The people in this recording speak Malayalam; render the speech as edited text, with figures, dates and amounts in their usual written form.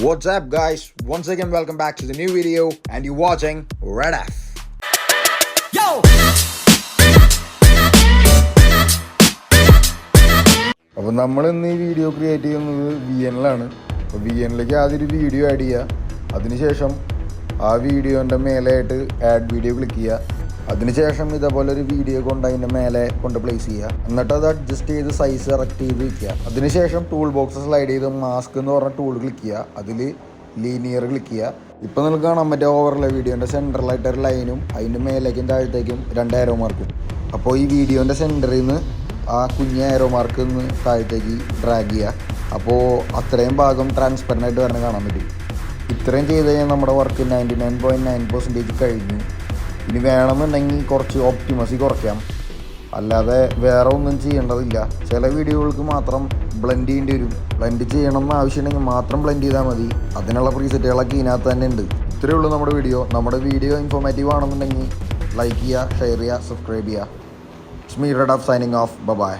What's up guys, once again welcome back to the new video and you're watching Redeff. Yo! അപ്പോൾ നമ്മൾ ഇന്ന് ഈ വീഡിയോ ക്രിയേറ്റ് ചെയ്യുന്നത് VNലാണ്. അപ്പോൾ VNലേക്ക് ആദ്യം ഒരു വീഡിയോ ആഡ് ചെയ്യുക. അതിനുശേഷം ആ വീഡിയോൻ്റെ മേലെയായിട്ട് ആഡ് വീഡിയോ ക്ലിക്ക് ചെയ്യുക. അതിനുശേഷം ഇതേപോലെ ഒരു വീഡിയോ കൊണ്ട് അതിൻ്റെ മേലെ കൊണ്ട് പ്ലേസ് ചെയ്യുക. എന്നിട്ട് അത് അഡ്ജസ്റ്റ് ചെയ്ത് സൈസ് കറക്റ്റ് ചെയ്ത് വയ്ക്കുക. അതിനുശേഷം ടൂൾ ബോക്സ് സ്ലൈഡ് ചെയ്ത് മാസ്ക് എന്ന് പറഞ്ഞ ടൂൾ ക്ലിക്ക് ചെയ്യുക. അതിൽ ലീനിയർ ക്ലിക്ക് ചെയ്യുക. ഇപ്പോൾ നിങ്ങൾക്ക് കാണാൻ പറ്റിയ ഓവറിലെ വീഡിയോൻ്റെ സെൻറ്ററിലായിട്ടൊരു ലൈനും അതിൻ്റെ മേലേക്കും താഴത്തേക്കും 2 ആരോ മാർക്കും. അപ്പോൾ ഈ വീഡിയോൻ്റെ സെൻറ്ററിൽ നിന്ന് ആ കുഞ്ഞ ആരോ മാർക്ക് ഒന്ന് താഴത്തേക്ക് ഡ്രാഗ് ചെയ്യുക. അപ്പോൾ അത്രയും ഭാഗം ട്രാൻസ്പെറൻ്റ് ആയിട്ട് വരണം കാണാൻ പറ്റും. ഇത്രയും ചെയ്ത് കഴിഞ്ഞാൽ നമ്മുടെ വർക്ക് 99.9% കഴിഞ്ഞു. ഇനി വേണമെന്നുണ്ടെങ്കിൽ കുറച്ച് ഒപ്റ്റിമസി കുറയ്ക്കാം, അല്ലാതെ വേറെ ഒന്നും ചെയ്യേണ്ടതില്ല. ചില വീഡിയോകൾക്ക് മാത്രം ബ്ലെൻഡ് ചെയ്യേണ്ടി വരും. ബ്ലെൻഡ് ചെയ്യണമെന്ന് ആവശ്യമുണ്ടെങ്കിൽ മാത്രം ബ്ലെൻഡ് ചെയ്താൽ മതി. അതിനുള്ള പ്രീസെറ്റുകളൊക്കെ ഇതിനകത്ത് തന്നെ ഉണ്ട്. ഇത്രയേ ഉള്ളൂ നമ്മുടെ വീഡിയോ. നമ്മുടെ വീഡിയോ ഇൻഫോർമേറ്റീവ് ആണെന്നുണ്ടെങ്കിൽ ലൈക്ക് ചെയ്യുക, ഷെയർ ചെയ്യുക, സബ്സ്ക്രൈബ് ചെയ്യുക. It's me, Redeff, signing off. Bye-bye.